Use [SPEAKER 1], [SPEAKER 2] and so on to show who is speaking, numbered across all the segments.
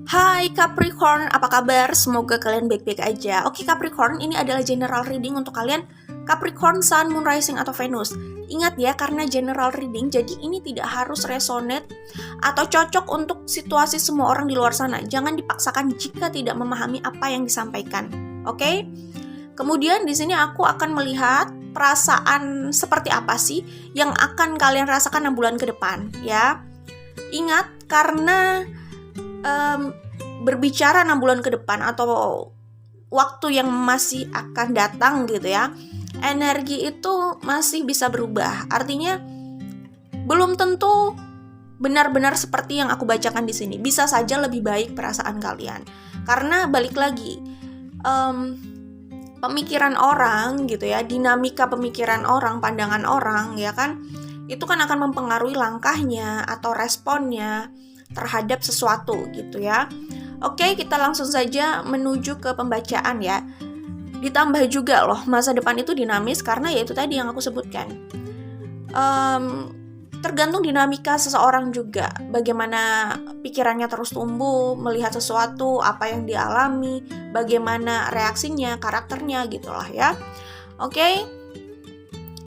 [SPEAKER 1] Hai Capricorn, apa kabar? Semoga kalian baik-baik aja. Oke Capricorn, ini adalah general reading untuk kalian Capricorn, Sun, Moon, Rising, atau Venus. Ingat ya, karena general reading, jadi ini tidak harus resonate atau cocok untuk situasi semua orang di luar sana. Jangan dipaksakan jika tidak memahami apa yang disampaikan. Oke? Kemudian di sini aku akan melihat perasaan seperti apa sih yang akan kalian rasakan 6 bulan ke depan, ya. Ingat, karena berbicara 6 bulan ke depan atau waktu yang masih akan datang gitu ya, energi itu masih bisa berubah. Artinya belum tentu benar-benar seperti yang aku bacakan di sini. Bisa saja lebih baik perasaan kalian. Karena balik lagi, pemikiran orang gitu ya, dinamika pemikiran orang, pandangan orang ya kan, itu kan akan mempengaruhi langkahnya atau responnya terhadap sesuatu gitu ya. Oke, kita langsung saja menuju ke pembacaan ya. Ditambah juga loh, masa depan itu dinamis karena ya itu tadi yang aku sebutkan. Tergantung dinamika seseorang juga, bagaimana pikirannya terus tumbuh, melihat sesuatu, apa yang dialami, bagaimana reaksinya, karakternya gitulah ya. Oke.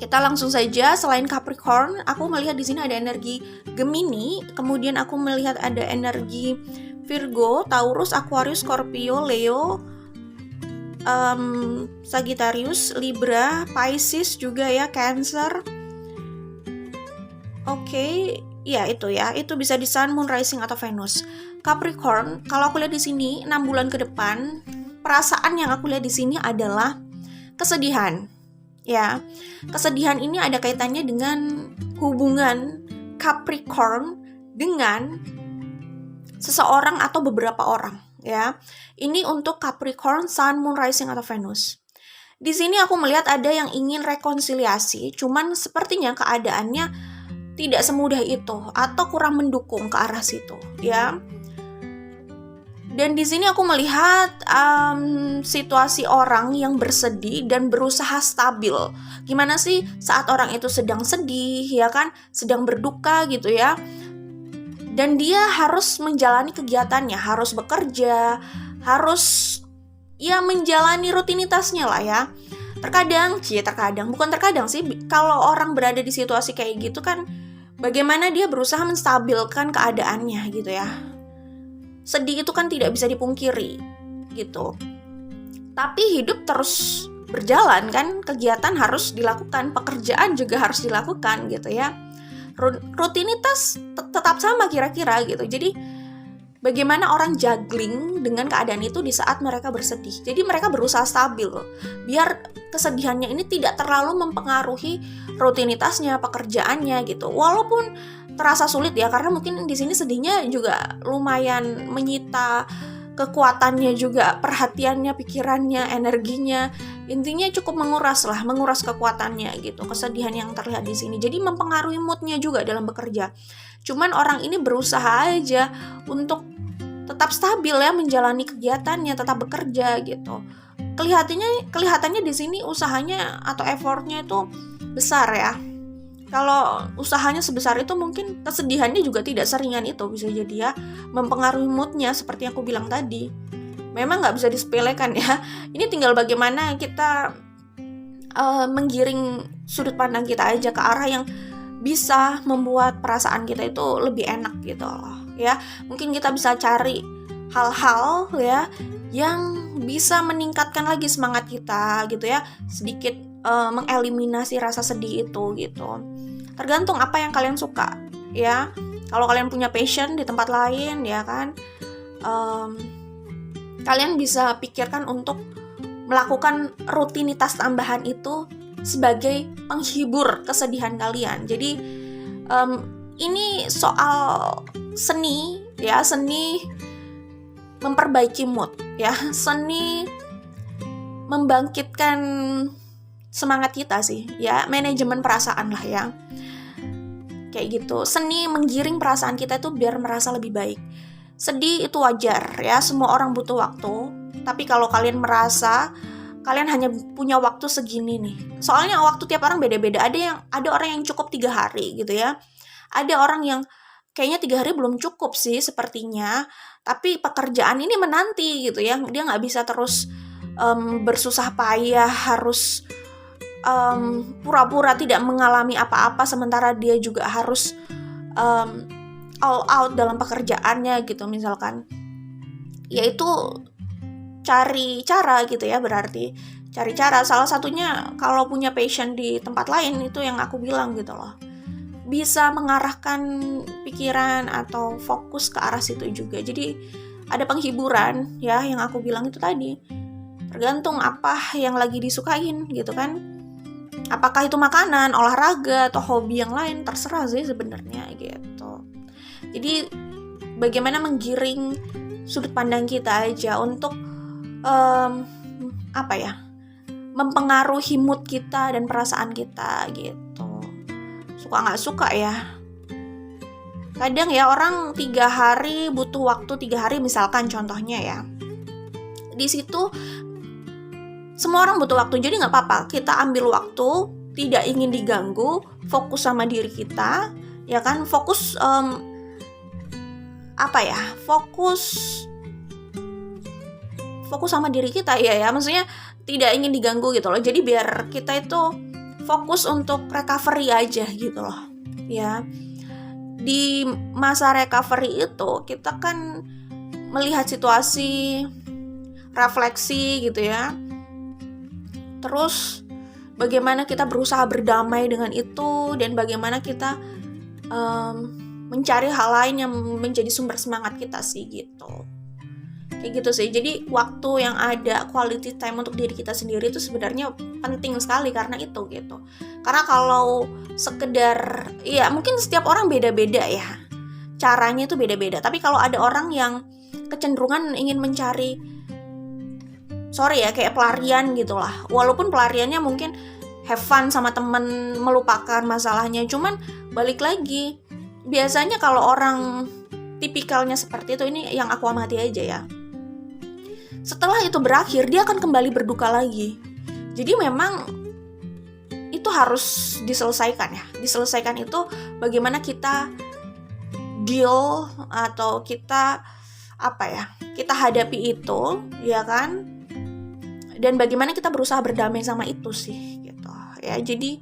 [SPEAKER 1] Kita langsung saja. Selain Capricorn, aku melihat di sini ada energi Gemini, kemudian aku melihat ada energi Virgo, Taurus, Aquarius, Scorpio, Leo, Sagittarius, Libra, Pisces juga ya, Cancer. Oke, ya itu ya. Itu bisa di Sun, Moon, Rising, atau Venus. Capricorn, kalau aku lihat di sini 6 bulan ke depan, perasaan yang aku lihat di sini adalah kesedihan. Ya, kesedihan ini ada kaitannya dengan hubungan Capricorn dengan seseorang atau beberapa orang, ya. Ini untuk Capricorn, Sun, Moon, Rising, atau Venus. Di sini aku melihat ada yang ingin rekonsiliasi, cuman sepertinya keadaannya tidak semudah itu atau kurang mendukung ke arah situ, ya. Dan di sini aku melihat situasi orang yang bersedih dan berusaha stabil. Gimana sih saat orang itu sedang sedih, ya kan, sedang berduka gitu ya. Dan dia harus menjalani kegiatannya, harus bekerja, harus ya menjalani rutinitasnya lah ya. Terkadang bukan terkadang sih, kalau orang berada di situasi kayak gitu kan, bagaimana dia berusaha menstabilkan keadaannya gitu ya. Sedih itu kan tidak bisa dipungkiri gitu. Tapi hidup terus berjalan kan, kegiatan harus dilakukan, pekerjaan juga harus dilakukan gitu ya. Rutinitas tetap sama kira-kira gitu. Jadi bagaimana orang juggling dengan keadaan itu di saat mereka bersedih. Jadi mereka berusaha stabil biar kesedihannya ini tidak terlalu mempengaruhi rutinitasnya, pekerjaannya gitu. Walaupun terasa sulit ya, karena mungkin di sini sedihnya juga lumayan menyita kekuatannya juga, perhatiannya, pikirannya, energinya. Intinya cukup menguras kekuatannya gitu, kesedihan yang terlihat di sini. Jadi mempengaruhi moodnya juga dalam bekerja. Cuman orang ini berusaha aja untuk tetap stabil ya, menjalani kegiatannya, tetap bekerja gitu. Kelihatannya di sini usahanya atau effortnya itu besar ya. Kalau usahanya sebesar itu, mungkin kesedihannya juga tidak seringan itu, bisa jadi ya, mempengaruhi moodnya seperti yang aku bilang tadi. Memang nggak bisa disepelekan ya. Ini tinggal bagaimana kita menggiring sudut pandang kita aja ke arah yang bisa membuat perasaan kita itu lebih enak gitu loh ya. Mungkin kita bisa cari hal-hal ya yang bisa meningkatkan lagi semangat kita gitu ya, sedikit mengeliminasi rasa sedih itu gitu. Tergantung apa yang kalian suka ya. Kalau kalian punya passion di tempat lain ya kan, kalian bisa pikirkan untuk melakukan rutinitas tambahan itu sebagai penghibur kesedihan kalian. Jadi ini soal seni ya, seni memperbaiki mood ya, seni membangkitkan semangat kita sih ya, manajemen perasaan lah ya, kayak gitu. Seni menggiring perasaan kita itu biar merasa lebih baik. Sedih itu wajar ya, semua orang butuh waktu. Tapi kalau kalian merasa kalian hanya punya waktu segini nih, soalnya waktu tiap orang beda-beda. Ada orang yang cukup 3 hari gitu ya, ada orang yang kayaknya 3 hari belum cukup sih sepertinya. Tapi pekerjaan ini menanti gitu ya, dia nggak bisa terus bersusah payah harus pura-pura tidak mengalami apa-apa sementara dia juga harus all out dalam pekerjaannya gitu misalkan. Yaitu cari cara gitu ya, berarti cari cara. Salah satunya kalau punya passion di tempat lain, itu yang aku bilang gitu loh, bisa mengarahkan pikiran atau fokus ke arah situ juga. Jadi ada penghiburan ya, yang aku bilang itu tadi, tergantung apa yang lagi disukain gitu kan. Apakah itu makanan, olahraga, atau hobi yang lain, terserah sih sebenarnya gitu. Jadi bagaimana menggiring sudut pandang kita aja untuk mempengaruhi mood kita dan perasaan kita gitu. Suka nggak suka ya. Kadang ya orang 3 hari butuh waktu 3 hari misalkan contohnya ya. Di situ semua orang butuh waktu, jadi nggak apa-apa kita ambil waktu, tidak ingin diganggu, fokus sama diri kita, ya kan, fokus fokus sama diri kita ya, maksudnya tidak ingin diganggu gitu loh. Jadi biar kita itu fokus untuk recovery aja gitu loh, ya. Di masa recovery itu kita kan melihat situasi, refleksi gitu ya. Terus bagaimana kita berusaha berdamai dengan itu, dan bagaimana kita mencari hal lain yang menjadi sumber semangat kita sih gitu. Kayak gitu sih. Jadi waktu yang ada, quality time untuk diri kita sendiri itu sebenarnya penting sekali karena itu gitu. Karena kalau sekedar, ya mungkin setiap orang beda-beda ya, caranya itu beda-beda. Tapi kalau ada orang yang kecenderungan ingin mencari, kayak pelarian gitu lah. Walaupun pelariannya mungkin have fun sama temen, melupakan masalahnya. Cuman balik lagi, biasanya kalau orang tipikalnya seperti itu, ini yang aku amati aja ya, setelah itu berakhir dia akan kembali berduka lagi. Jadi memang itu harus diselesaikan ya. Diselesaikan itu bagaimana kita deal atau kita kita hadapi itu, ya kan? Dan bagaimana kita berusaha berdamai sama itu sih gitu ya. Jadi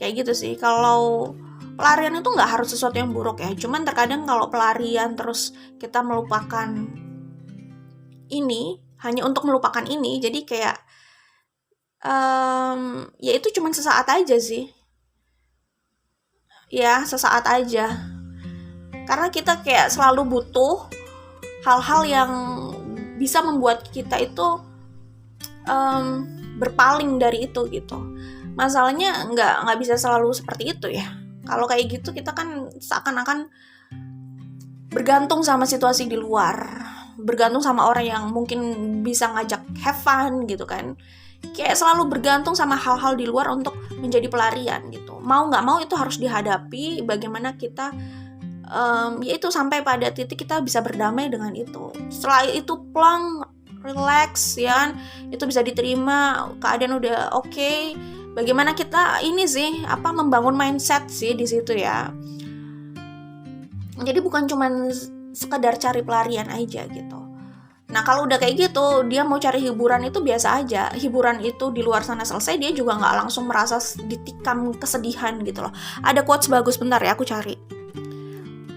[SPEAKER 1] kayak gitu sih. Kalau pelarian itu nggak harus sesuatu yang buruk ya, cuman terkadang kalau pelarian terus kita melupakan ini, hanya untuk melupakan ini, jadi kayak ya itu cuman sesaat aja sih ya, sesaat aja. Karena kita kayak selalu butuh hal-hal yang bisa membuat kita itu berpaling dari itu gitu. Masalahnya nggak bisa selalu seperti itu ya. Kalau kayak gitu kita kan seakan-akan bergantung sama situasi di luar, bergantung sama orang yang mungkin bisa ngajak have fun gitu kan. Kayak selalu bergantung sama hal-hal di luar untuk menjadi pelarian gitu. Mau nggak mau itu harus dihadapi. Bagaimana kita yaitu sampai pada titik kita bisa berdamai dengan itu. Setelah itu plong, relax ya, itu bisa diterima, keadaan udah oke. Bagaimana kita ini sih membangun mindset sih di situ ya. Jadi bukan cuman sekedar cari pelarian aja gitu. Nah kalau udah kayak gitu, dia mau cari hiburan itu biasa aja. Hiburan itu di luar sana selesai, dia juga nggak langsung merasa ditikam kesedihan gitu loh. Ada quotes bagus, bentar ya aku cari.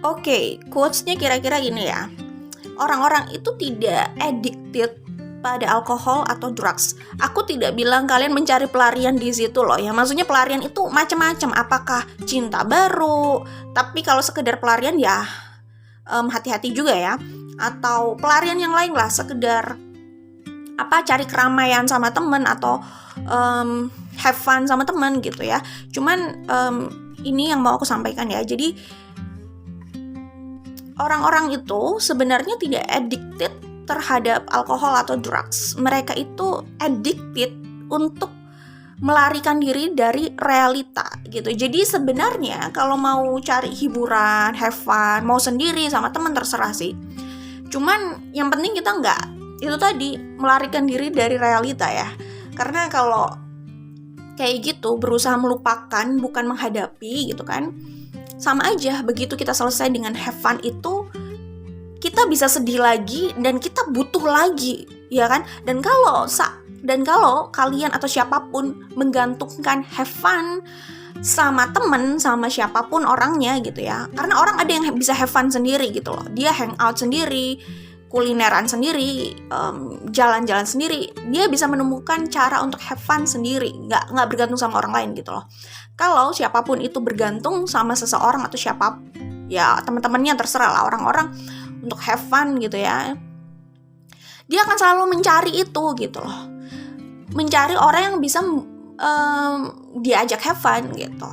[SPEAKER 1] Oke, quotesnya kira-kira gini ya. Orang-orang itu tidak addicted pada alkohol atau drugs. Aku tidak bilang kalian mencari pelarian di situ loh ya. Maksudnya pelarian itu macam-macam. Apakah cinta baru? Tapi kalau sekedar pelarian ya hati-hati juga ya. Atau pelarian yang lain lah, sekedar cari keramaian sama temen atau have fun sama temen gitu ya. Cuman ini yang mau aku sampaikan ya. Jadi orang-orang itu sebenarnya tidak addicted terhadap alkohol atau drugs. Mereka itu addicted untuk melarikan diri dari realita gitu. Jadi sebenarnya kalau mau cari hiburan, have fun, mau sendiri sama teman terserah sih. Cuman yang penting kita nggak itu tadi melarikan diri dari realita ya. Karena kalau kayak gitu berusaha melupakan bukan menghadapi gitu kan, sama aja. Begitu kita selesai dengan have fun itu, kita bisa sedih lagi dan kita butuh lagi, ya kan? Dan kalau kalian atau siapapun menggantungkan have fun sama temen, sama siapapun orangnya gitu ya, karena orang ada yang bisa have fun sendiri gitu loh, dia hangout sendiri, kulineran sendiri, jalan-jalan sendiri, dia bisa menemukan cara untuk have fun sendiri, nggak bergantung sama orang lain gitu loh. Kalau siapapun itu bergantung sama seseorang atau siapa, ya teman-temannya terserah lah, orang-orang untuk have fun gitu ya, dia akan selalu mencari itu gitu loh, mencari orang yang bisa diajak have fun gitu.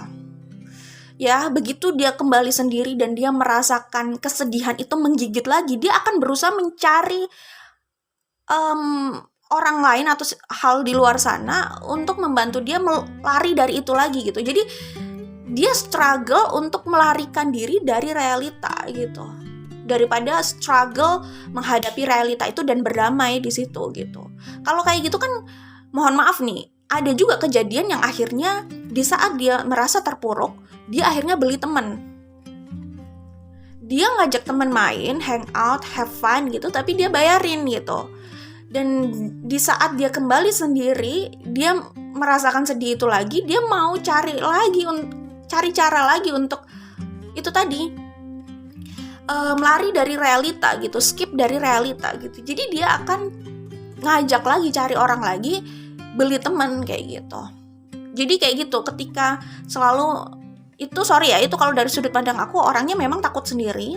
[SPEAKER 1] Ya, begitu dia kembali sendiri dan dia merasakan kesedihan itu menggigit lagi, dia akan berusaha mencari orang lain atau hal di luar sana untuk membantu dia lari dari itu lagi gitu. Jadi dia struggle untuk melarikan diri dari realita gitu, daripada struggle menghadapi realita itu dan berdamai di situ gitu. Kalau kayak gitu kan, mohon maaf nih, ada juga kejadian yang akhirnya di saat dia merasa terpuruk, dia akhirnya beli teman. Dia ngajak teman main, hangout, have fun gitu, tapi dia bayarin gitu. Dan di saat dia kembali sendiri, dia merasakan sedih itu lagi, dia mau cari cara lagi untuk itu tadi, melari dari realita gitu, skip dari realita gitu. Jadi dia akan ngajak lagi, cari orang lagi, beli teman kayak gitu. Jadi kayak gitu, ketika selalu itu, itu kalau dari sudut pandang aku, orangnya memang takut sendiri,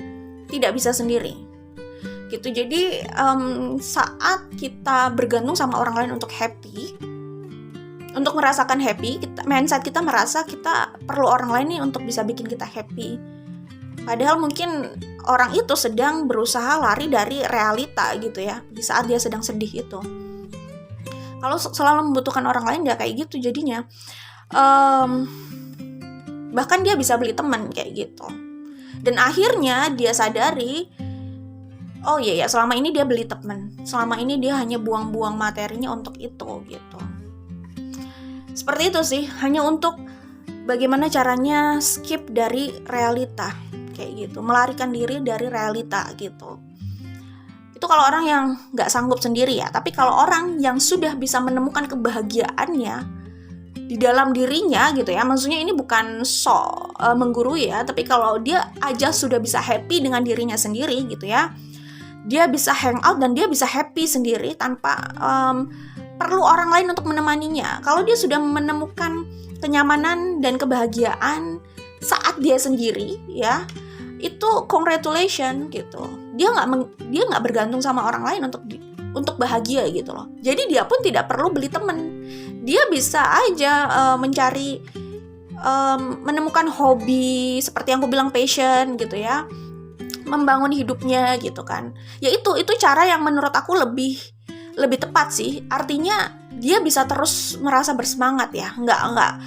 [SPEAKER 1] tidak bisa sendiri gitu. Jadi saat kita bergantung sama orang lain untuk happy, untuk merasakan happy, mindset kita merasa kita perlu orang lain nih untuk bisa bikin kita happy, padahal mungkin orang itu sedang berusaha lari dari realita gitu ya, di saat dia sedang sedih itu. Kalau selalu membutuhkan orang lain, ya kayak gitu jadinya. Bahkan dia bisa beli teman kayak gitu. Dan akhirnya dia sadari, oh iya ya, selama ini dia beli teman, selama ini dia hanya buang-buang materinya untuk itu gitu. Seperti itu sih, hanya untuk bagaimana caranya skip dari realita kayak gitu, melarikan diri dari realita gitu. Itu kalau orang yang nggak sanggup sendiri ya. Tapi kalau orang yang sudah bisa menemukan kebahagiaannya di dalam dirinya gitu ya, maksudnya ini bukan menggurui ya, tapi kalau dia aja sudah bisa happy dengan dirinya sendiri gitu ya, dia bisa hangout dan dia bisa happy sendiri tanpa perlu orang lain untuk menemaninya. Kalau dia sudah menemukan kenyamanan dan kebahagiaan saat dia sendiri ya, itu congratulations gitu. Dia nggak bergantung sama orang lain untuk bahagia gitu loh. Jadi dia pun tidak perlu beli temen. Dia bisa aja mencari, menemukan hobi seperti yang aku bilang, passion gitu ya, membangun hidupnya gitu kan. Ya itu cara yang menurut aku lebih tepat sih. Artinya dia bisa terus merasa bersemangat ya. Enggak.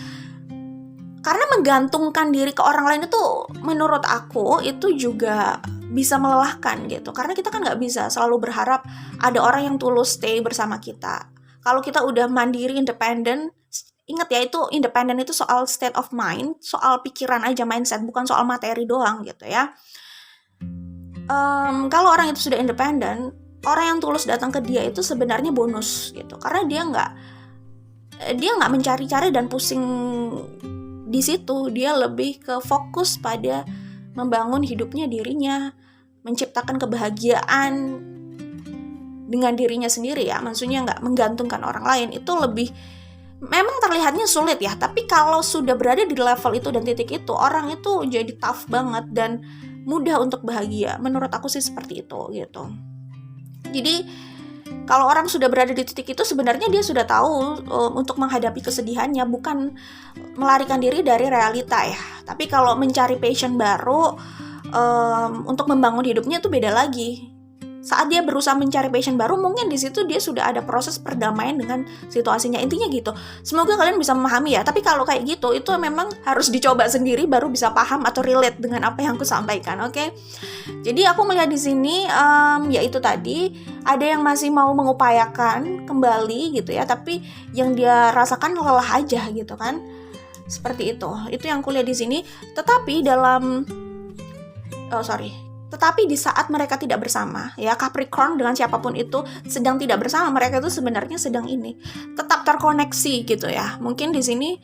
[SPEAKER 1] Karena menggantungkan diri ke orang lain itu menurut aku itu juga bisa melelahkan gitu. Karena kita kan nggak bisa selalu berharap ada orang yang tulus stay bersama kita. Kalau kita udah mandiri, independen, ingat ya, itu independen itu soal state of mind, soal pikiran aja, mindset, bukan soal materi doang gitu ya. Kalau orang itu sudah independen, orang yang tulus datang ke dia itu sebenarnya bonus gitu. Karena dia nggak mencari-cari dan pusing di situ. Dia lebih ke fokus pada membangun hidupnya, dirinya, menciptakan kebahagiaan dengan dirinya sendiri ya, maksudnya nggak menggantungkan orang lain. Itu lebih, memang terlihatnya sulit ya, tapi kalau sudah berada di level itu dan titik itu, orang itu jadi tough banget dan mudah untuk bahagia. Menurut aku sih seperti itu gitu. Jadi kalau orang sudah berada di titik itu, sebenarnya dia sudah tahu untuk menghadapi kesedihannya, bukan melarikan diri dari realita ya. Tapi kalau mencari passion baru untuk membangun hidupnya itu beda lagi. Saat dia berusaha mencari passion baru, mungkin di situ dia sudah ada proses perdamaian dengan situasinya. Intinya gitu. Semoga kalian bisa memahami ya. Tapi kalau kayak gitu, itu memang harus dicoba sendiri baru bisa paham atau relate dengan apa yang aku sampaikan. Oke? Jadi aku melihat di sini, ya itu tadi, ada yang masih mau mengupayakan kembali gitu ya, tapi yang dia rasakan lelah aja gitu kan. Seperti itu. Itu yang aku lihat di sini. Tetapi Tetapi di saat mereka tidak bersama, ya Capricorn dengan siapapun itu sedang tidak bersama, mereka itu sebenarnya sedang ini tetap terkoneksi gitu ya. Mungkin di sini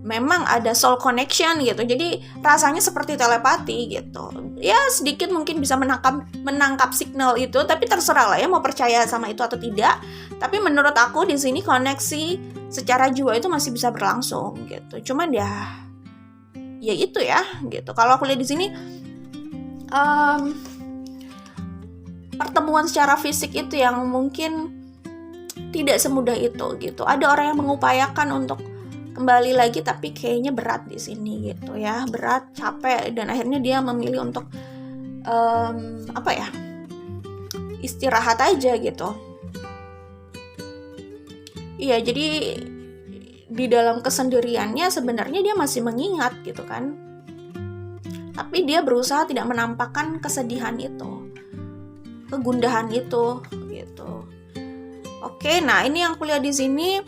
[SPEAKER 1] memang ada soul connection gitu, jadi rasanya seperti telepati gitu ya, sedikit mungkin bisa menangkap signal itu, tapi terserah lah ya mau percaya sama itu atau tidak. Tapi menurut aku di sini koneksi secara jiwa itu masih bisa berlangsung gitu. Cuman ya itu ya gitu. Kalau aku lihat di sini pertemuan secara fisik itu yang mungkin tidak semudah itu gitu. Ada orang yang mengupayakan untuk kembali lagi, tapi kayaknya berat di sini gitu ya, berat, capek, dan akhirnya dia memilih untuk istirahat aja gitu. Iya, jadi di dalam kesendiriannya sebenarnya dia masih mengingat gitu kan, tapi dia berusaha tidak menampakkan kesedihan itu, kegundahan itu gitu. Oke, nah ini yang kuliah di sini.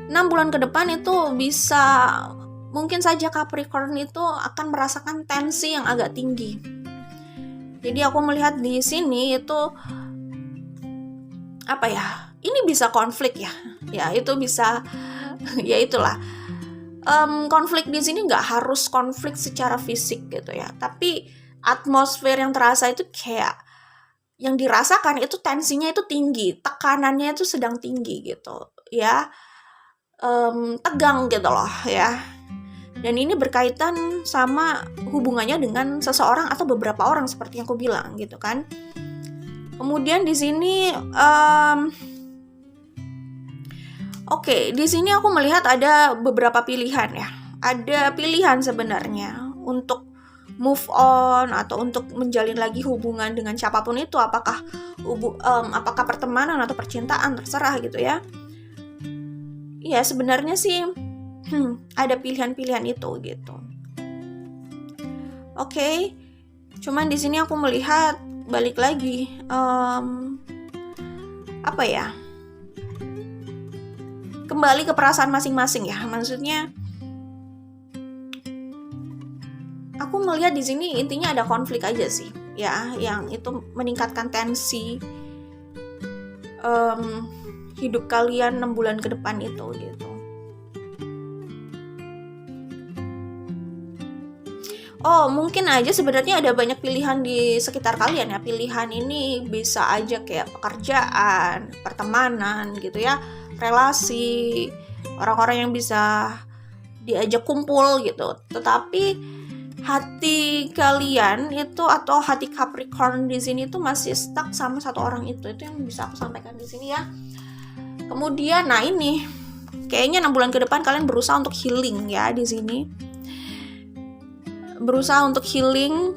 [SPEAKER 1] 6 bulan ke depan itu bisa, mungkin saja Capricorn itu akan merasakan tensi yang agak tinggi. Jadi aku melihat di sini itu ini bisa konflik ya. Ya itu bisa, ya itulah. Konflik di sini nggak harus konflik secara fisik gitu ya. Tapi atmosfer yang terasa itu kayak yang dirasakan itu tensinya itu tinggi, tekanannya itu sedang tinggi gitu ya. Tegang gitu loh ya. Dan ini berkaitan sama hubungannya dengan seseorang atau beberapa orang seperti yang aku bilang gitu kan. Kemudian di sini di sini aku melihat ada beberapa pilihan ya. Ada pilihan sebenarnya untuk move on atau untuk menjalin lagi hubungan dengan siapapun itu, apakah pertemanan atau percintaan, terserah gitu ya. Ya sebenarnya sih ada pilihan-pilihan itu gitu. Oke. Cuman di sini aku melihat balik lagi kembali ke perasaan masing-masing ya. Maksudnya aku melihat di sini intinya ada konflik aja sih ya, yang itu meningkatkan tensi hidup kalian 6 bulan ke depan itu gitu. Mungkin aja sebenarnya ada banyak pilihan di sekitar kalian ya. Pilihan ini bisa aja kayak pekerjaan, pertemanan gitu ya, relasi, orang-orang yang bisa diajak kumpul gitu. Tetapi hati kalian itu atau hati Capricorn di sini tuh masih stuck sama satu orang itu. Itu yang bisa aku sampaikan di sini ya. Kemudian, nah ini kayaknya 6 bulan ke depan kalian berusaha untuk healing ya di sini. Berusaha untuk healing.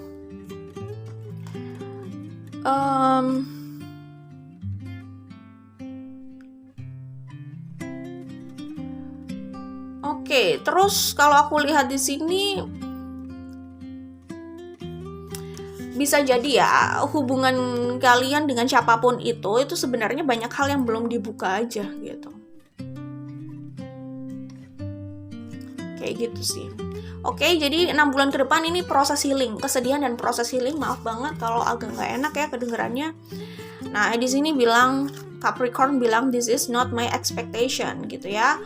[SPEAKER 1] Terus kalau aku lihat di sini bisa jadi ya hubungan kalian dengan siapapun itu sebenarnya banyak hal yang belum dibuka aja gitu. Kayak gitu sih. Jadi 6 bulan ke depan ini proses healing, kesedihan dan proses healing. Maaf banget kalau agak nggak enak ya kedengerannya. Nah di sini bilang Capricorn bilang this is not my expectation gitu ya.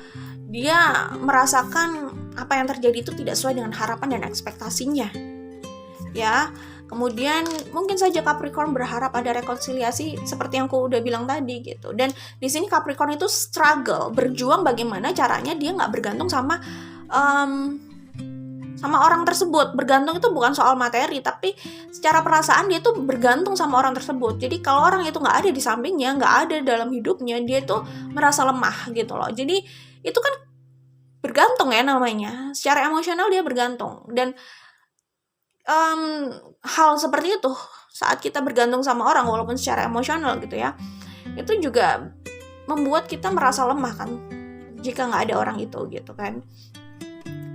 [SPEAKER 1] Dia merasakan apa yang terjadi itu tidak sesuai dengan harapan dan ekspektasinya. Ya. Kemudian mungkin saja Capricorn berharap ada rekonsiliasi seperti yang aku udah bilang tadi gitu. Dan di sini Capricorn itu struggle, berjuang bagaimana caranya dia nggak bergantung sama orang tersebut. Bergantung itu bukan soal materi, tapi secara perasaan dia tuh bergantung sama orang tersebut. Jadi kalau orang itu nggak ada di sampingnya, nggak ada dalam hidupnya, dia tuh merasa lemah gitu loh. Jadi itu kan bergantung ya namanya. Secara emosional dia bergantung. Dan hal seperti itu saat kita bergantung sama orang walaupun secara emosional gitu ya, itu juga membuat kita merasa lemah kan jika nggak ada orang itu gitu kan.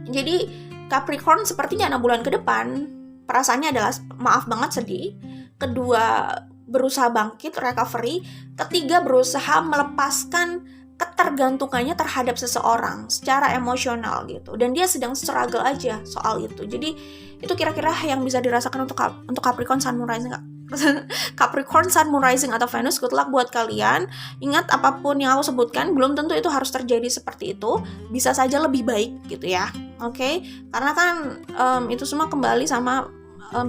[SPEAKER 1] Jadi Capricorn sepertinya 6 bulan ke depan perasaannya adalah maaf banget sedih, kedua berusaha bangkit recovery, ketiga berusaha melepaskan ketergantungannya terhadap seseorang secara emosional gitu, dan dia sedang struggle aja soal itu. Jadi itu kira-kira yang bisa dirasakan untuk Capricorn Sun Moon Rising Capricorn Sun Moon Rising atau Venus. Good luck buat kalian. Ingat, apapun yang aku sebutkan belum tentu itu harus terjadi seperti itu, bisa saja lebih baik gitu ya. Oke? Karena kan itu semua kembali sama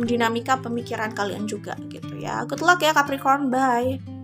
[SPEAKER 1] dinamika pemikiran kalian juga gitu ya. Good luck ya Capricorn, bye.